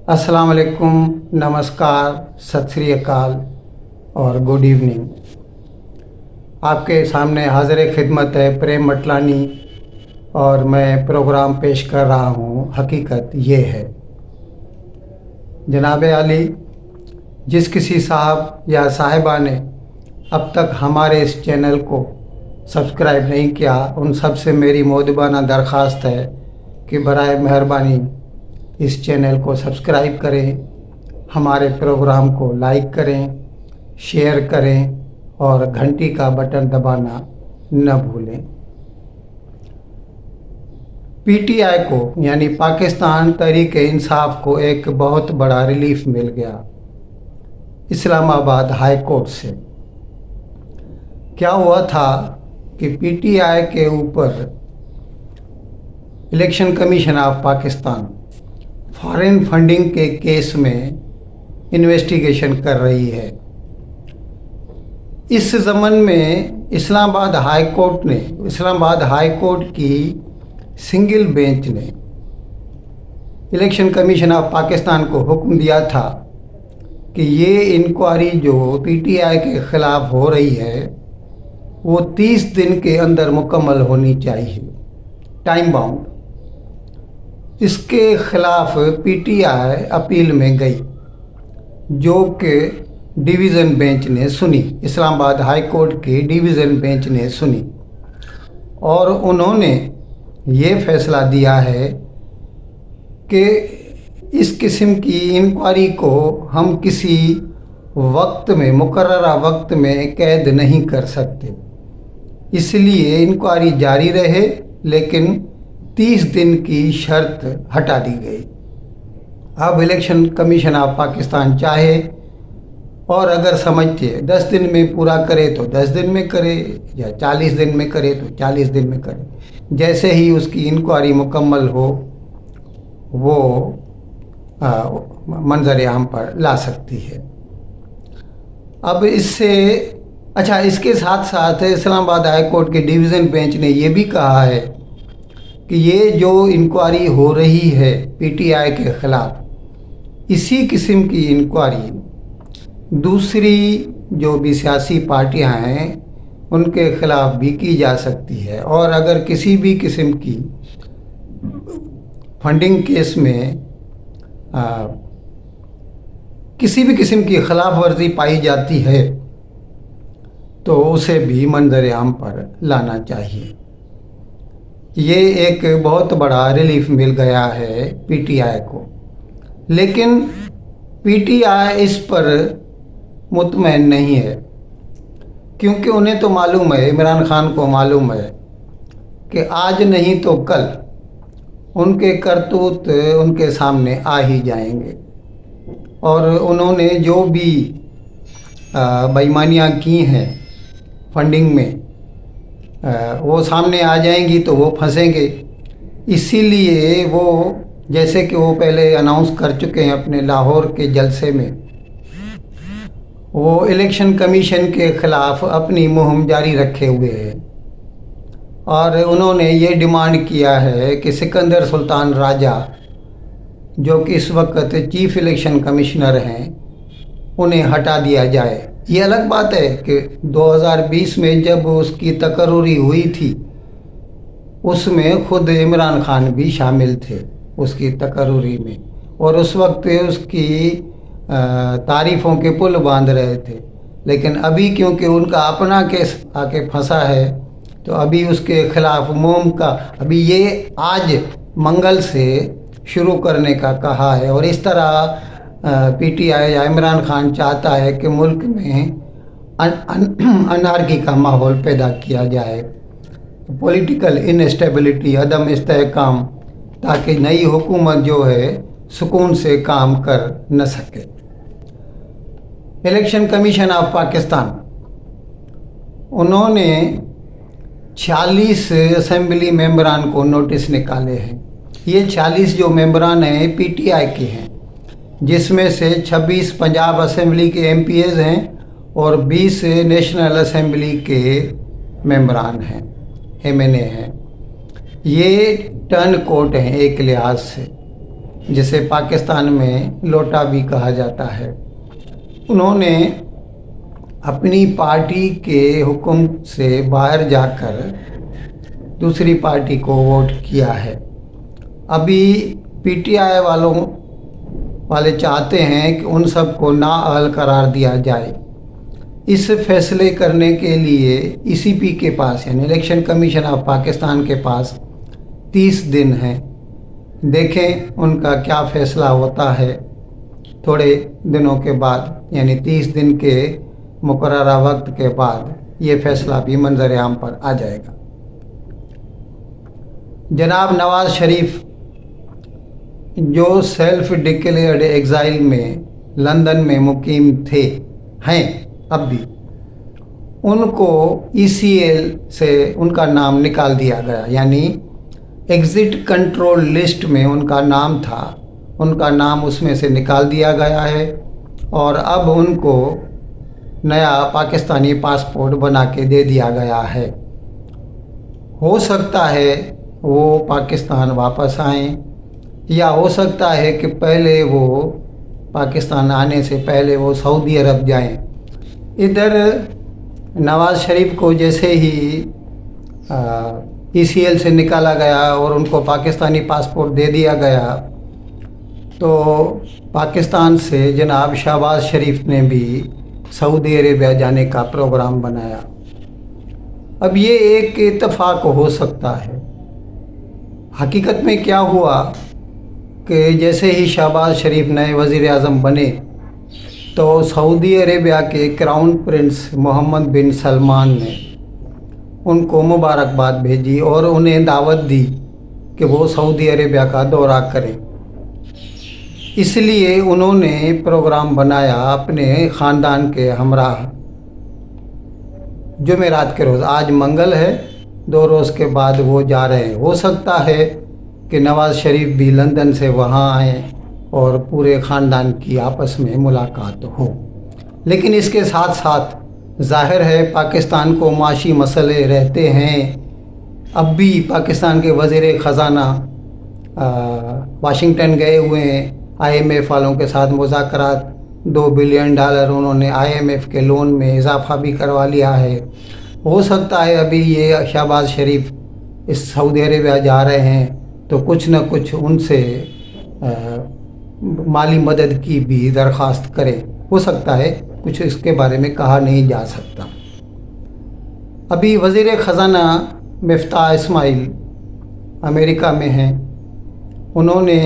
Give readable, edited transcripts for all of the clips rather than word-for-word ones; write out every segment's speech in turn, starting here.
अस्सलाम वालेकुम, नमस्कार, सत श्री अकाल और गुड इवनिंग। आपके सामने हाज़िर खिदमत है प्रेम मटलानी और मैं प्रोग्राम पेश कर रहा हूँ हकीकत ये है। जनाब आली, जिस किसी साहब या साहिबा ने अब तक हमारे इस चैनल को सब्सक्राइब नहीं किया, उन सब से मेरी मोदबाना दरख्वास्त है कि बराए मेहरबानी इस चैनल को सब्सक्राइब करें, हमारे प्रोग्राम को लाइक करें, शेयर करें और घंटी का बटन दबाना न भूलें। पीटीआई को यानी पाकिस्तान तहरीक इंसाफ को एक बहुत बड़ा रिलीफ मिल गया इस्लामाबाद हाई कोर्ट से। क्या हुआ था कि पीटीआई के ऊपर election commission of Pakistan foreign funding के केस में इन्वेस्टिगेशन कर रही है। इस ज़मन में इस्लामाबाद हाई कोर्ट की सिंगल बेंच ने इलेक्शन कमीशन ऑफ पाकिस्तान को हुक्म दिया था कि ये इंक्वायरी जो पीटीआई के ख़िलाफ़ हो रही है वो 30 दिन के अंदर मुकम्मल होनी चाहिए, टाइम बाउंड। इसके ख़िलाफ़ पीटीआई अपील में गई, जो कि डिवीज़न बेंच ने सुनी, इस्लामाबाद हाई कोर्ट की डिवीज़न बेंच ने सुनी और उन्होंने ये फ़ैसला दिया है कि इस किस्म की इंक्वायरी को हम किसी मुकर्ररा वक्त में कैद नहीं कर सकते, इसलिए इंक्वायरी जारी रहे, लेकिन 30 दिन की शर्त हटा दी गई। अब इलेक्शन कमीशन ऑफ पाकिस्तान चाहे और अगर समझते 10 दिन में पूरा करे तो 10 दिन में करे या 40 दिन में करे तो 40 दिन में करे, जैसे ही उसकी इंक्वायरी मुकम्मल हो वो मंजर आम पर ला सकती है। अब इसके साथ साथ इस्लामाबाद हाई कोर्ट के डिवीज़न बेंच ने ये भी कहा है कि ये जो इंक्वायरी हो रही है पीटीआई के ख़िलाफ़, इसी किस्म की इंक्वायरी दूसरी जो भी सियासी पार्टियां हैं उनके ख़िलाफ़ भी की जा सकती है, और अगर किसी भी किस्म की फंडिंग केस में किसी भी किस्म की खिलाफ वर्जी पाई जाती है तो उसे भी मंजर आम पर लाना चाहिए। ये एक बहुत बड़ा रिलीफ मिल गया है पीटीआई को, लेकिन पीटीआई इस पर मुतमईन नहीं है, क्योंकि उन्हें तो मालूम है, इमरान खान को मालूम है कि आज नहीं तो कल उनके करतूत उनके सामने आ ही जाएंगे, और उन्होंने जो भी बेईमानियाँ की हैं फंडिंग में वो सामने आ जाएंगी तो वो फंसेंगे। इसीलिए वो, जैसे कि वो पहले अनाउंस कर चुके हैं अपने लाहौर के जलसे में, वो इलेक्शन कमीशन के ख़िलाफ़ अपनी मुहिम जारी रखे हुए हैं और उन्होंने ये डिमांड किया है कि सिकंदर सुल्तान राजा, जो कि इस वक्त चीफ़ इलेक्शन कमिश्नर हैं, उन्हें हटा दिया जाए। ये अलग बात है कि 2020 में जब उसकी तकर्री हुई थी उसमें खुद इमरान खान भी शामिल थे उसकी तकर्री में, और उस वक्त उसकी तारीफ़ों के पुल बांध रहे थे। लेकिन अभी क्योंकि उनका अपना केस आके फंसा है तो अभी उसके ख़िलाफ़ मुहिम का अभी ये आज मंगल से शुरू करने का कहा है, और इस तरह पीटीआई या इमरान खान चाहता है कि मुल्क में अनारकी का माहौल पैदा किया जाए, पॉलिटिकल इनस्टेबिलिटी, अदम इस्तेहकाम, ताकि नई हुकूमत जो है सुकून से काम कर न सके। इलेक्शन कमीशन ऑफ पाकिस्तान, उन्होंने 46 असेंबली मेंबरान को नोटिस निकाले हैं। ये 46 जो मेंबरान हैं पीटीआई के हैं, जिसमें से 26 पंजाब असेंबली के एमपीएज हैं और 20 नेशनल असेंबली के मेंबरान हैं, एमएनए हैं। ये टर्न कोर्ट हैं एक लिहाज से, जिसे पाकिस्तान में लोटा भी कहा जाता है, उन्होंने अपनी पार्टी के हुक्म से बाहर जाकर दूसरी पार्टी को वोट किया है। अभी पीटीआई वाले चाहते हैं कि उन सब को नाअहल करार दिया जाए। इस फैसले करने के लिए ईसीपी के पास यानी इलेक्शन कमीशन ऑफ पाकिस्तान के पास 30 दिन हैं। देखें उनका क्या फ़ैसला होता है। थोड़े दिनों के बाद यानी 30 दिन के मुकर्ररा वक्त के बाद ये फ़ैसला भी मंजर आम पर आ जाएगा। जनाब नवाज़ शरीफ जो सेल्फ डिक्लेयर्ड एग्ज़ाइल में लंदन में मुकीम थे हैं अब भी, उनको ईसीएल से उनका नाम निकाल दिया गया, यानी एग्ज़िट कंट्रोल लिस्ट में उनका नाम था, उनका नाम उसमें से निकाल दिया गया है और अब उनको नया पाकिस्तानी पासपोर्ट बना के दे दिया गया है। हो सकता है वो पाकिस्तान वापस आएं या हो सकता है कि पहले वो पाकिस्तान आने से पहले वो सऊदी अरब जाएं। इधर नवाज़ शरीफ को जैसे ही ईसीएल से निकाला गया और उनको पाकिस्तानी पासपोर्ट दे दिया गया, तो पाकिस्तान से जनाब शहबाज शरीफ ने भी सऊदी अरेबिया जाने का प्रोग्राम बनाया। अब ये एक इत्तेफाक हो सकता है। हकीकत में क्या हुआ कि जैसे ही शहबाज शरीफ नए वज़ीर आज़म बने तो सऊदी अरेबिया के क्राउन प्रिंस मोहम्मद बिन सलमान ने उनको मुबारकबाद भेजी और उन्हें दावत दी कि वो सऊदी अरेबिया का दौरा करें। इसलिए उन्होंने प्रोग्राम बनाया अपने ख़ानदान के हमराह। जुमेरात के रोज़, आज मंगल है, 2 रोज़ के बाद वो जा रहे हैं। हो सकता है कि नवाज़ शरीफ भी लंदन से वहाँ आएँ और पूरे ख़ानदान की आपस में मुलाकात हो। लेकिन इसके साथ साथ ज़ाहिर है पाकिस्तान को माशी मसले रहते हैं। अब भी पाकिस्तान के वज़ीर ख़ज़ाना वाशिंगटन गए हुए हैं, IMF वालों के साथ मुज़ाकरात, $2 बिलियन उन्होंने IMF के लोन में इजाफ़ा भी करवा लिया है। हो सकता है अभी ये शहबाज शरीफ इस सऊदी अरेबिया जा रहे हैं तो कुछ न कुछ उनसे माली मदद की भी दरख्वास्त करें। हो सकता है, कुछ इसके बारे में कहा नहीं जा सकता। अभी वज़ीर ख़ज़ाना मिफ्ताह इस्माइल अमेरिका में हैं। उन्होंने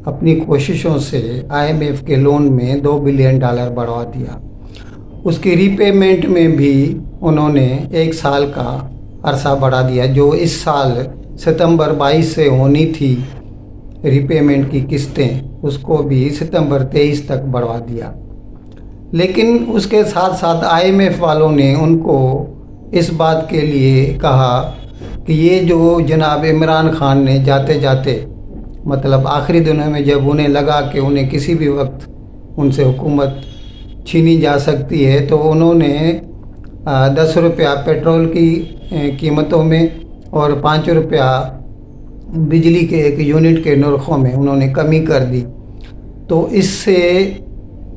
अपनी कोशिशों से IMF के लोन में $2 बिलियन बढ़ा दिया। उसकी रीपेमेंट में भी उन्होंने 1 साल का अरसा बढ़ा दिया। जो इस साल सितंबर 22 से होनी थी रीपेमेंट की किस्तें, उसको भी सितंबर 23 तक बढ़वा दिया। लेकिन उसके साथ साथ IMF वालों ने उनको इस बात के लिए कहा कि ये जो जनाब इमरान खान ने जाते जाते, मतलब आखिरी दिनों में जब उन्हें लगा कि उन्हें किसी भी वक्त उनसे हुकूमत छीनी जा सकती है, तो उन्होंने 10 रुपया पेट्रोल की कीमतों में और 5 रुपया बिजली के 1 यूनिट के नरखों में उन्होंने कमी कर दी। तो इससे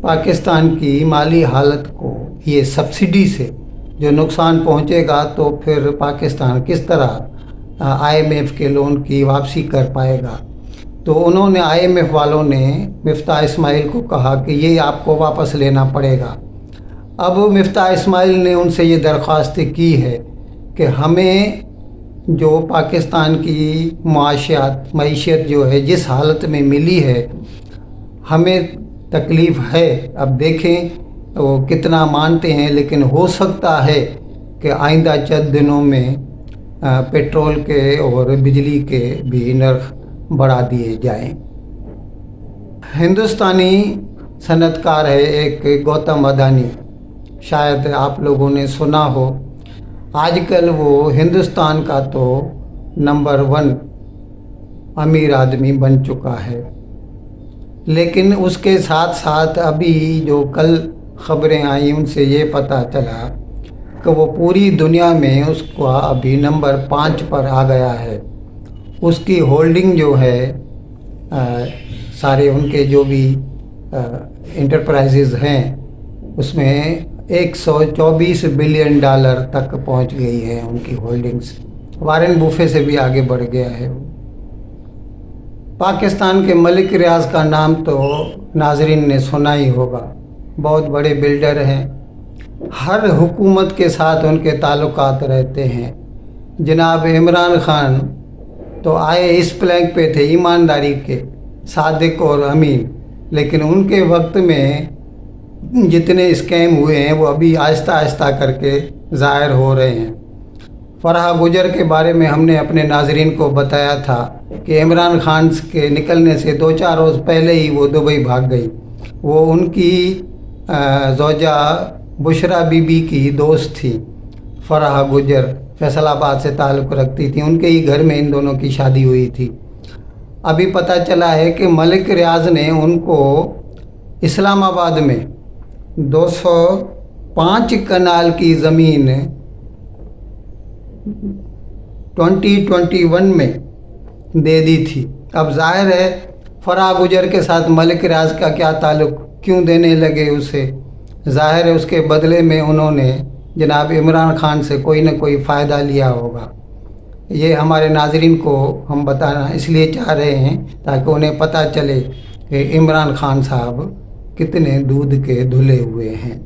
पाकिस्तान की माली हालत को ये सब्सिडी से जो नुकसान पहुंचेगा, तो फिर पाकिस्तान किस तरह IMF के लोन की वापसी कर पाएगा। तो उन्होंने IMF वालों ने मिफ्ताह इस्माइल को कहा कि ये आपको वापस लेना पड़ेगा। अब मिफ्ताह इस्माइल ने उनसे ये दरख्वास्त की है कि हमें जो पाकिस्तान की मईशत जो है जिस हालत में मिली है, हमें तकलीफ़ है। अब देखें वो कितना मानते हैं, लेकिन हो सकता है कि आइंदा चंद दिनों में पेट्रोल के और बिजली के भी नर्ख बढ़ा दिए जाएं। हिंदुस्तानी सनतकार है एक गौतम अदानी, शायद आप लोगों ने सुना हो। आजकल वो हिंदुस्तान का तो नंबर 1 अमीर आदमी बन चुका है। लेकिन उसके साथ साथ अभी जो कल ख़बरें आई उनसे ये पता चला कि वो पूरी दुनिया में उसका अभी नंबर 5 पर आ गया है। उसकी होल्डिंग जो है सारे उनके जो भी इंटरप्राइजेज हैं उसमें 124 बिलियन डॉलर तक पहुंच गई है उनकी होल्डिंग्स। वारेन बुफे से भी आगे बढ़ गया है। पाकिस्तान के मलिक रियाज का नाम तो नाजरीन ने सुना ही होगा। बहुत बड़े बिल्डर हैं, हर हुकूमत के साथ उनके ताल्लुकात रहते हैं। जनाब इमरान खान तो आए इस प्लैंक पे थे ईमानदारी के, सादिक और अमीन, लेकिन उनके वक्त में जितने स्कैम हुए हैं वो अभी आहिस्ता आहिस्ता करके ज़ाहिर हो रहे हैं। फराह गुजर के बारे में हमने अपने नाजरीन को बताया था कि इमरान खान के निकलने से 2-4 रोज़ पहले ही वो दुबई भाग गई। वो उनकी ज़ौजा बुशरा बीबी की दोस्त थी। फराह गुजर फैसलाबाद से ताल्लुक़ रखती थी, उनके ही घर में इन दोनों की शादी हुई थी। अभी पता चला है कि मलिक रियाज ने उनको इस्लामाबाद में 205 कनाल की ज़मीन 2021 में दे दी थी। अब जाहिर है फराह गुजर के साथ मलिक रियाज का क्या ताल्लुक़, क्यों देने लगे उसे? जाहिर है उसके बदले में उन्होंने जनाब इमरान खान से कोई ना कोई फ़ायदा लिया होगा। ये हमारे नाजरीन को हम बताना इसलिए चाह रहे हैं ताकि उन्हें पता चले कि इमरान खान साहब कितने दूध के धुले हुए हैं।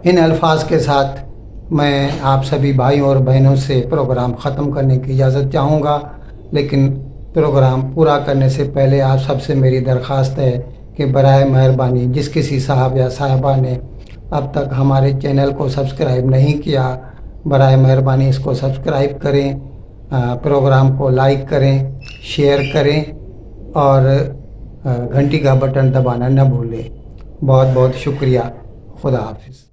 इन अल्फाज के साथ मैं आप सभी भाइयों और बहनों से प्रोग्राम ख़त्म करने की इजाज़त चाहूँगा, लेकिन प्रोग्राम पूरा करने से पहले आप सबसे मेरी दरख्वास्त है कि बराए मेहरबानी जिस किसी साहब या साहिबा ने अब तक हमारे चैनल को सब्सक्राइब नहीं किया, बराए मेहरबानी इसको सब्सक्राइब करें, प्रोग्राम को लाइक करें, शेयर करें और घंटी का बटन दबाना न भूलें। बहुत बहुत शुक्रिया। खुदा हाफिज़।